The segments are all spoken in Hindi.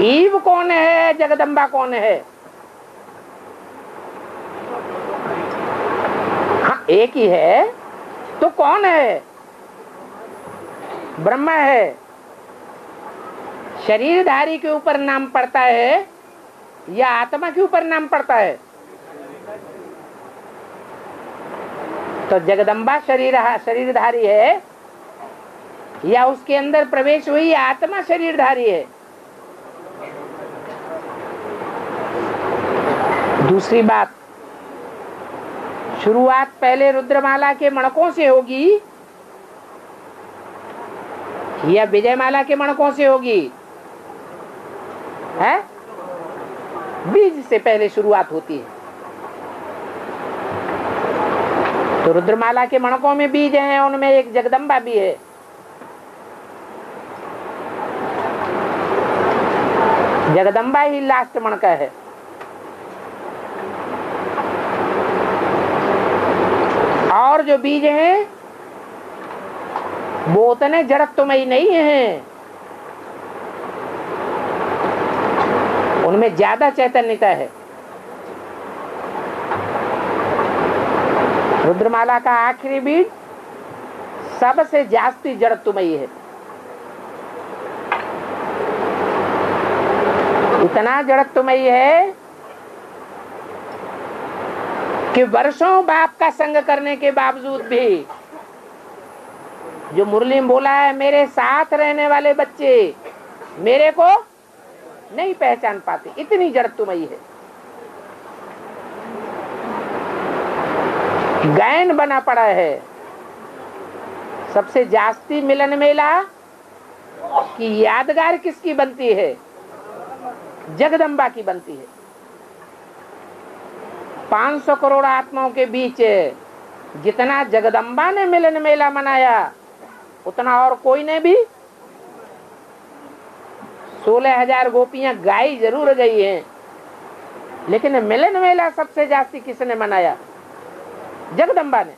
ईव कौन है, जगदम्बा कौन है? हाँ एक ही है तो कौन है? ब्रह्मा है। शरीरधारी के ऊपर नाम पड़ता है या आत्मा के ऊपर नाम पड़ता है? तो जगदम्बा शरीरधारी है या उसके अंदर प्रवेश हुई आत्मा शरीरधारी है? दूसरी बात, शुरुआत पहले रुद्रमाला के मणकों से होगी या विजयमाला के मणकों से होगी? है बीज से पहले शुरुआत होती है। तो रुद्रमाला के मणकों में बीज हैं, उनमें एक जगदम्बा भी है। जगदम्बा ही लास्ट मणका है। और जो बीज हैं वो उतने जड़त्वमयी नहीं है, उनमें ज्यादा चैतन्यता है। रुद्रमाला का आखिरी बीज सबसे जास्ती जड़त्वमयी है। इतना जड़त्वमयी है कि वर्षों बाप का संग करने के बावजूद भी, जो मुरली में बोला है, मेरे साथ रहने वाले बच्चे मेरे को नहीं पहचान पाते, इतनी जड़त्वमयी है। गैन बना पड़ा है। सबसे जास्ती मिलन मेला की यादगार किसकी बनती है? जगदम्बा की बनती है। 500 करोड़ आत्माओं के बीच जितना जगदम्बा ने मिलन मेला मनाया उतना और कोई ने भी। 16,000 गोपियां गाई जरूर गई हैं, लेकिन मिलन मेला सबसे जास्ती किसने मनाया? जगदम्बा ने।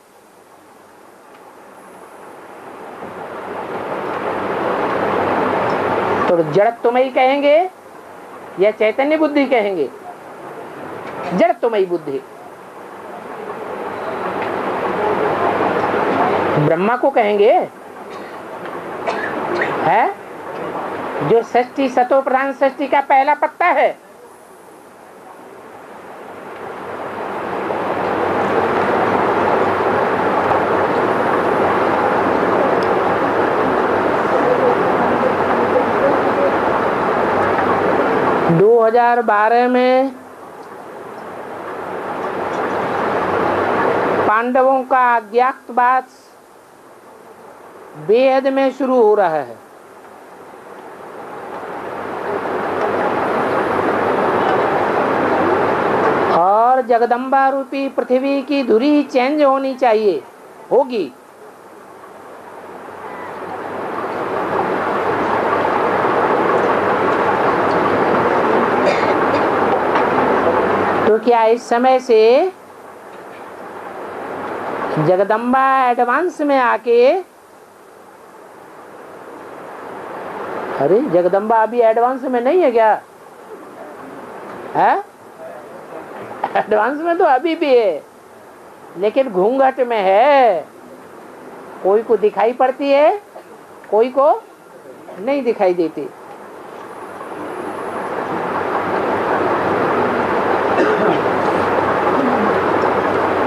तो जड़त्वमयी कहेंगे या चैतन्य बुद्धि कहेंगे? जड़त्वमयी बुद्धि। ब्रह्मा को कहेंगे है जो षष्ठी सतो प्रधान षष्ठी का पहला पत्ता है। दो 2012 में पांडवों का अज्ञातवास बेहद में शुरू हो रहा है। और जगदम्बा रूपी पृथ्वी की धुरी चेंज होनी चाहिए, होगी। तो क्या इस समय से जगदम्बा एडवांस में आके, अरे जगदम्बा अभी एडवांस में नहीं है क्या? है एडवांस में तो अभी भी है, लेकिन घूंघट में है। कोई को दिखाई पड़ती है, कोई को नहीं दिखाई देती।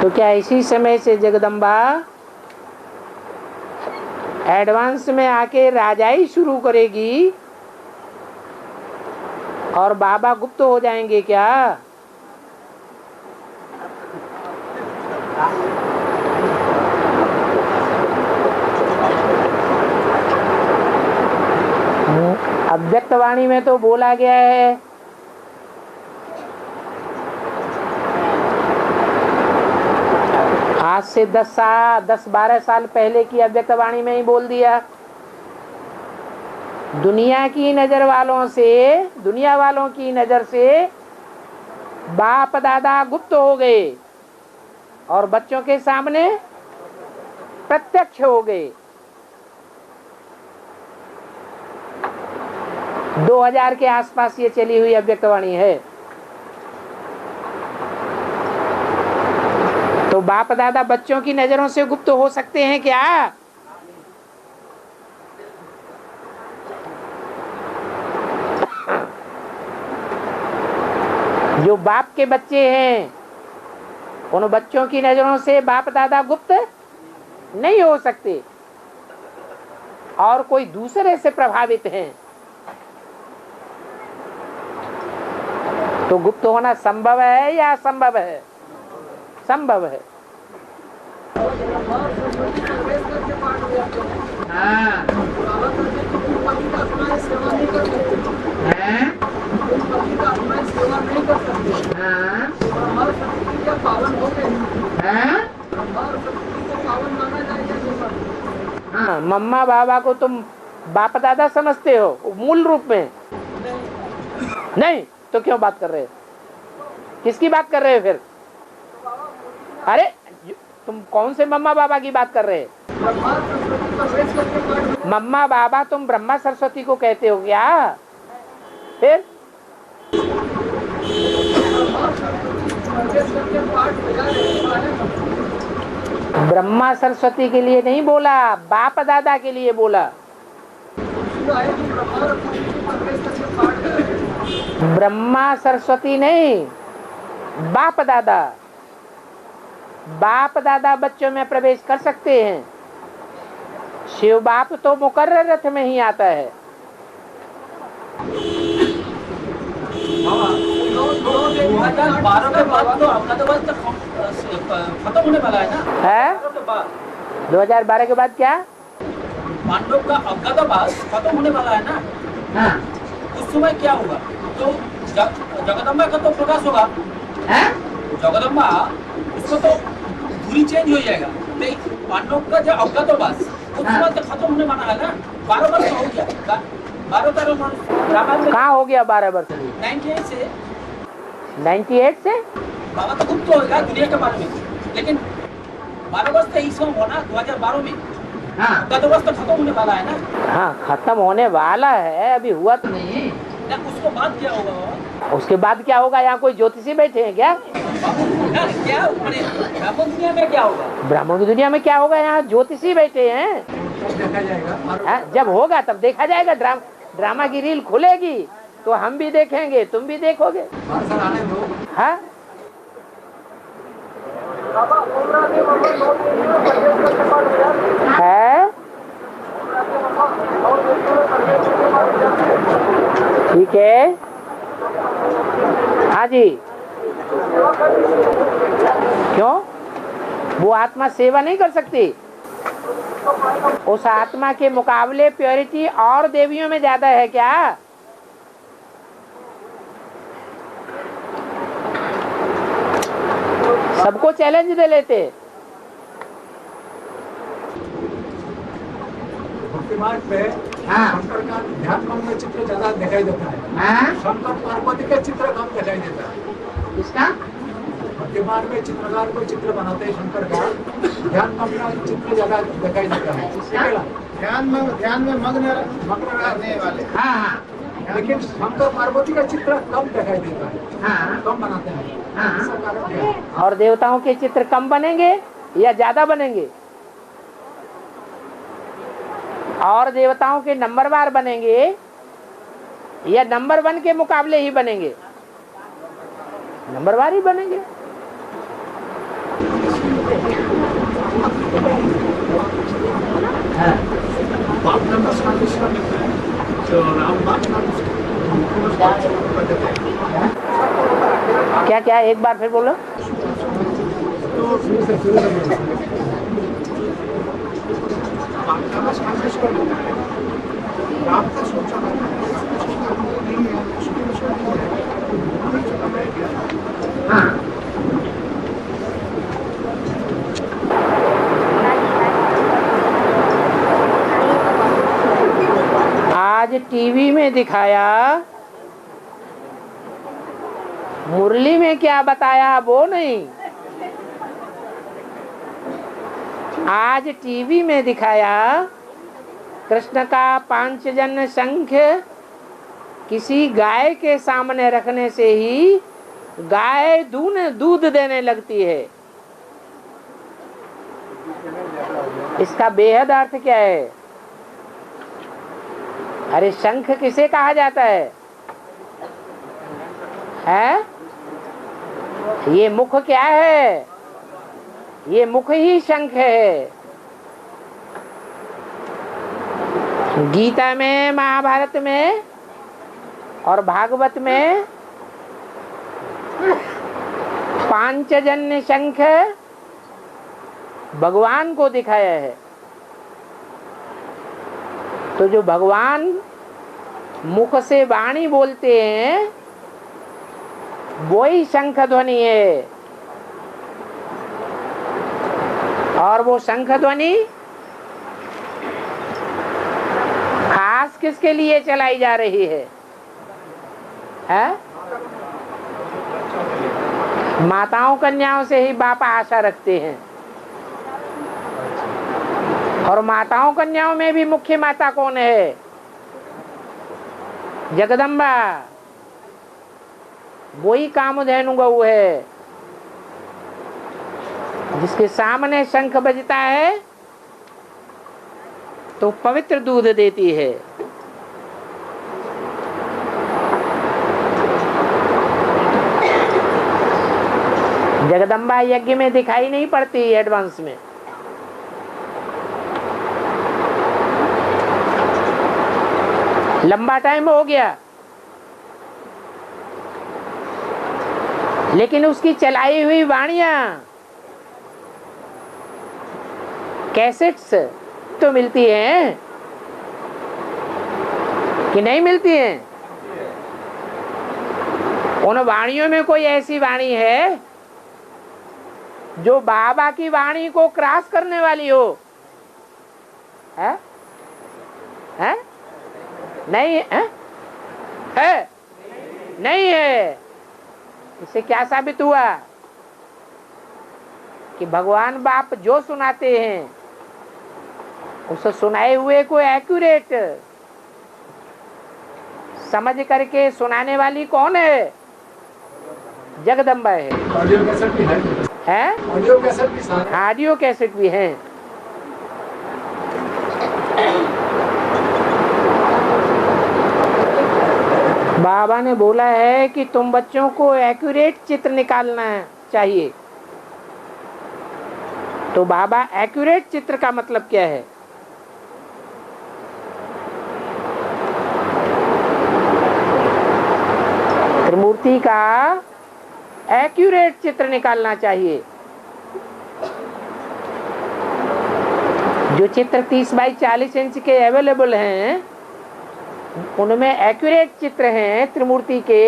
तो क्या इसी समय से जगदम्बा एडवांस में आके राजाई शुरू करेगी और बाबा गुप्त हो जाएंगे क्या? अव्यक्तवाणी में तो बोला गया है आज से 10-12 साल पहले की अव्यक्तवाणी में ही बोल दिया। दुनिया की नजर वालों से, दुनिया वालों की नजर से बाप दादा गुप्त हो गए और बच्चों के सामने प्रत्यक्ष हो गए। 2000 के आसपास ये चली हुई अव्यक्तवाणी है। तो बाप दादा बच्चों की नजरों से गुप्त हो सकते हैं क्या? जो बाप के बच्चे हैं उन बच्चों की नजरों से बाप दादा गुप्त नहीं हो सकते, और कोई दूसरे से प्रभावित हैं तो गुप्त होना संभव है या असंभव है? संभव है। हाँ। हाँ, मम्मा बाबा को तुम बाप दादा समझते हो मूल रूप में? नहीं तो क्यों बात कर रहे हो? किसकी बात कर रहे हो फिर? अरे तुम कौन से मम्मा बाबा की बात कर रहे हो? मम्मा बाबा तुम ब्रह्मा सरस्वती को कहते हो क्या? फिर ब्रह्मा सरस्वती के लिए नहीं बोला, बाप दादा के लिए बोला। ब्रह्मा सरस्वती नहीं, बाप दादा। बाप दादा बच्चों में प्रवेश कर सकते हैं, शिव बाप तो मुकर्रर रथ में ही आता है। 2012 के बाद तो अवकातवास खत्म होने वाला है ना? है 2012 के बाद क्या? पांडव का अवकातवास खत्म होने वाला है ना? हाँ। उस समय क्या होगा? तो जगदम्बा का तो प्रकाश होगा। जगदम्बा उसको तो पूरी चेंज हो जाएगा। पांडव का जो अवकातवास उस समय तो खत्म होने वाला है ना? 12 वर्ष हो गया। 12-13 वर्ष कहाँ हो गया? 12 वर्ष 98 से बाबा तो गुप्त होगा दुनिया के बारे में, लेकिन 12 वर्ष तो इस होना 2012 में। हाँ, तो वर्ष तो खत्म होने वाला है ना? हाँ, खत्म होने वाला है, अभी हुआ तो नहीं है। उसके बाद क्या होगा? उसके बाद क्या होगा? यहाँ कोई ज्योतिषी बैठे हैं क्या? क्या ब्राह्मण दुनिया में क्या होगा? ब्राह्मण की दुनिया में क्या होगा? यहाँ ज्योतिषी बैठे हैं। देखा जाएगा। जब होगा तब देखा जाएगा। ड्रामा की रील खुलेगी तो हम भी देखेंगे, तुम भी देखोगे। हाँ, है ठीक है। हाँ जी, क्यों? वो आत्मा सेवा नहीं कर सकती? उस आत्मा के मुकाबले प्योरिटी और देवियों में ज्यादा है क्या? सबको चैलेंज दे लेते। भक्ति मार्ग पे शंकर का ध्यान मंग में चित्र ज्यादा दिखाई देता है। शंकर पार्वती का चित्र कम दिखाई देता है। इसका भक्ति मार्ग में चित्रकार कोई चित्र बनाते हैं शंकर का, ध्यान मंग में चित्र ज्यादा दिखाई देता है। ध्यान में मग्न रहने वाले। हाँ, लेकिन शंकर पार्वती का चित्र कम दिखाई देता है। हाँ, कम बनाते हैं। इसका कारण क्या है? और देवताओं के चित्र कम बनेंगे या ज्यादा बनेंगे? और देवताओं के नंबरवार बनेंगे या नंबर 1 के मुकाबले ही बनेंगे? नंबरवार ही बनेंगे। क्या क्या? एक बार फिर बोलो। आज टीवी में दिखाया, मुरली में क्या बताया वो नहीं। आज टीवी में दिखाया कृष्ण का पांचजन्य शंख किसी गाय के सामने रखने से ही गाय दूध देने लगती है। इसका बेहद अर्थ क्या है? अरे शंख किसे कहा जाता है? ये मुख क्या है? ये मुख ही शंख है। गीता में, महाभारत में और भागवत में पांचजन्य शंख भगवान को दिखाया है। तो जो भगवान मुख से वाणी बोलते हैं वो ही शंख ध्वनि है। और वो शंख ध्वनि खास किसके लिए चलाई जा रही है? माताओं कन्याओं से ही बाप आशा रखते हैं। और माताओं कन्याओं में भी मुख्य माता कौन है? जगदम्बा। वही कामधेनु गौ है जिसके सामने शंख बजता है तो पवित्र दूध देती है। जगदम्बा यज्ञ में दिखाई नहीं पड़ती एडवांस में। लंबा टाइम हो गया लेकिन उसकी चलाई हुई वाणियां, कैसेट्स तो मिलती हैं कि नहीं मिलती हैं? उन वाणियों में कोई ऐसी वाणी है जो बाबा की वाणी को क्रॉस करने वाली हो? है? है? नहीं है? है? नहीं है। इससे क्या साबित हुआ कि भगवान बाप जो सुनाते हैं उसे सुनाए हुए को एक्यूरेट समझ करके सुनाने वाली कौन है? जगदम्बा है। ऑडियो कैसेट भी है? ऑडियो कैसेट भी सारे। ऑडियो कैसेट भी हैं। बाबा ने बोला है कि तुम बच्चों को एक्यूरेट चित्र निकालना चाहिए। तो बाबा एक्यूरेट चित्र का मतलब क्या है? त्रिमूर्ति का एक्यूरेट चित्र निकालना चाहिए। जो चित्र 30 बाई 40 इंच के अवेलेबल हैं उनमें एक्यूरेट चित्र हैं त्रिमूर्ति के,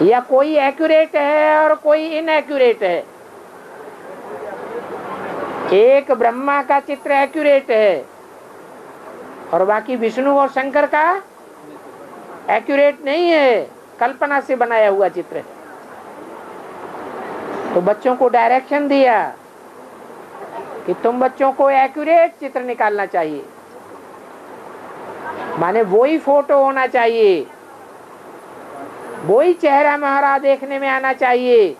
या कोई एक्यूरेट है और कोई इनएक्यूरेट है? एक ब्रह्मा का चित्र एक्यूरेट है और बाकी विष्णु और शंकर का एक्यूरेट नहीं है, कल्पना से बनाया हुआ चित्र है। तो बच्चों को डायरेक्शन दिया कि तुम बच्चों को एक्यूरेट चित्र निकालना चाहिए। माने वही फोटो होना चाहिए, वही चेहरा महारा देखने में आना चाहिए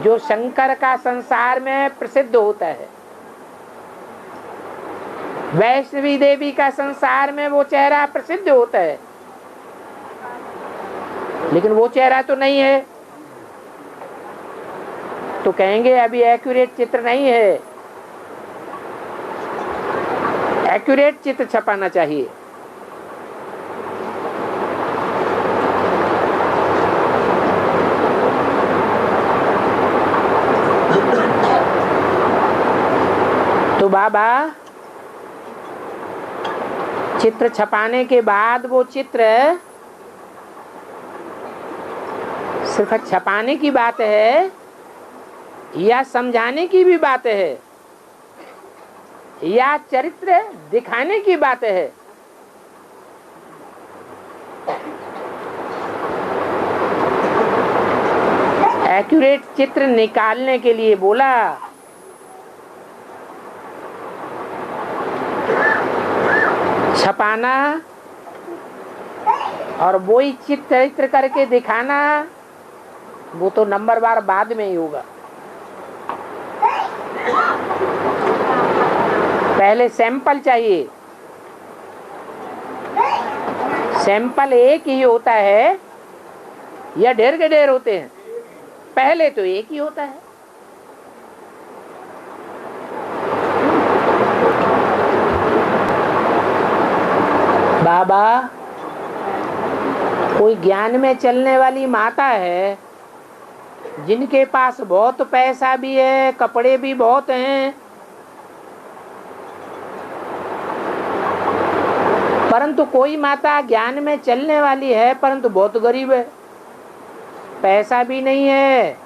जो शंकर का संसार में प्रसिद्ध होता है। वैष्णवी देवी का संसार में वो चेहरा प्रसिद्ध होता है, लेकिन वो चेहरा तो नहीं है। तो कहेंगे अभी एक्यूरेट चित्र नहीं है। एक्यूरेट चित्र छपाना चाहिए। तो बाबा चित्र छपाने के बाद वो चित्र सिर्फ छपाने की बात है या समझाने की भी बात है या चरित्र दिखाने की बात है? एक्यूरेट चित्र निकालने के लिए बोला। छपाना और वही चित्र करके दिखाना, वो तो नंबर बार बाद में ही होगा। पहले सैंपल चाहिए। सैंपल एक ही होता है या ढेर के ढेर होते हैं? पहले तो एक ही होता है। बाबा, कोई ज्ञान में चलने वाली माता है जिनके पास बहुत पैसा भी है, कपड़े भी बहुत हैं, परंतु कोई माता ज्ञान में चलने वाली है परंतु बहुत गरीब है, पैसा भी नहीं है,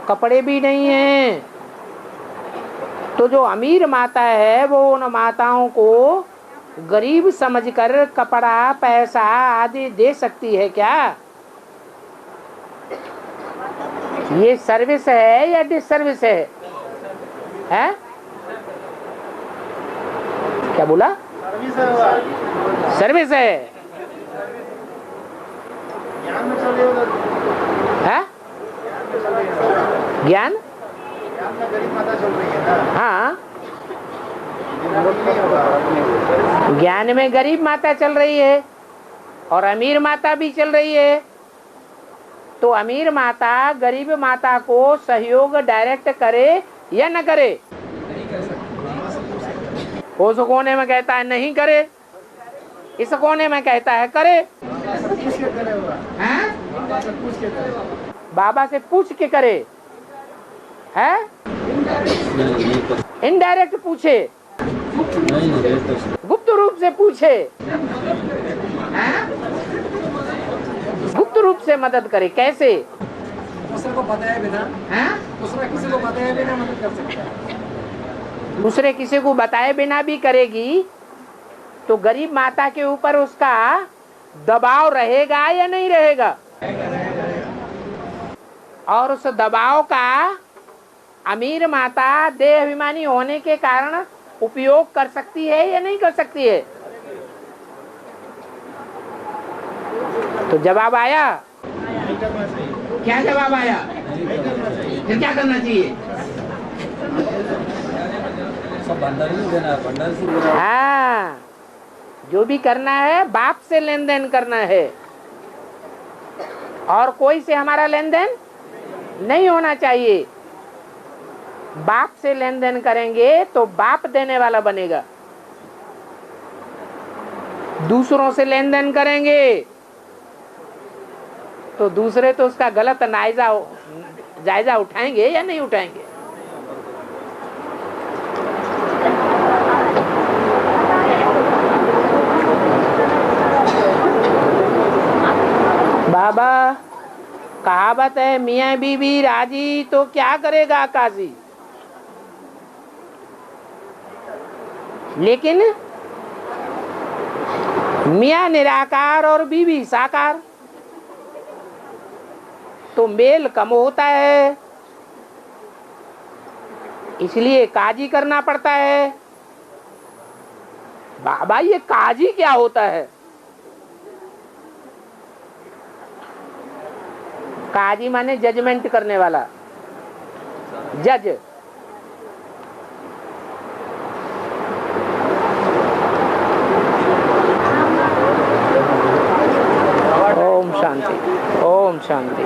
कपड़े भी नहीं है। तो जो अमीर माता है वो उन माताओं को गरीब समझकर कपड़ा, पैसा आदि दे सकती है क्या? ये सर्विस है या डिसर्विस है? हैं? क्या बोला? सर्विस है। है? ज्ञान? हाँ, ज्ञान में गरीब माता चल रही है और अमीर माता भी चल रही है। तो अमीर माता गरीब माता को सहयोग डायरेक्ट करे या न करे? उस कोने में कहता है नहीं करे, इस कोने में कहता है करे। बाबा से पूछ के करे, है? इनडायरेक्ट पूछे, गुप्त रूप से पूछे, गुप्त रूप से मदद करे। कैसे? दूसरे को बताए बिना, दूसरा किसी को बताए बिना मदद कर सकता है। दूसरे किसी को बताए बिना भी करेगी तो गरीब माता के ऊपर उसका दबाव रहेगा या नहीं रहेगा? और उस दबाव का अमीर माता देह अभिमानी होने के कारण उपयोग कर सकती है या नहीं कर सकती है? तो जवाब आया? क्या जवाब आया? फिर क्या करना चाहिए? सब भंडार में देना है, भंडार से लेना है। हाँ, जो भी करना है बाप से लेन देन करना है और कोई से हमारा लेन देन नहीं होना चाहिए। बाप से लेन देन करेंगे तो बाप देने वाला बनेगा। दूसरों से लेन देन करेंगे तो दूसरे तो उसका गलत जायजा उठाएंगे या नहीं उठाएंगे? बाबा, कहावत है मियाँ बीबी राजी तो क्या करेगा काजी। लेकिन मियाँ निराकार और बीबी साकार तो मेल कम होता है, इसलिए काजी करना पड़ता है। बाबा, ये काजी क्या होता है? काजी माने जजमेंट करने वाला, जज। ओम शांति, ओम शांति।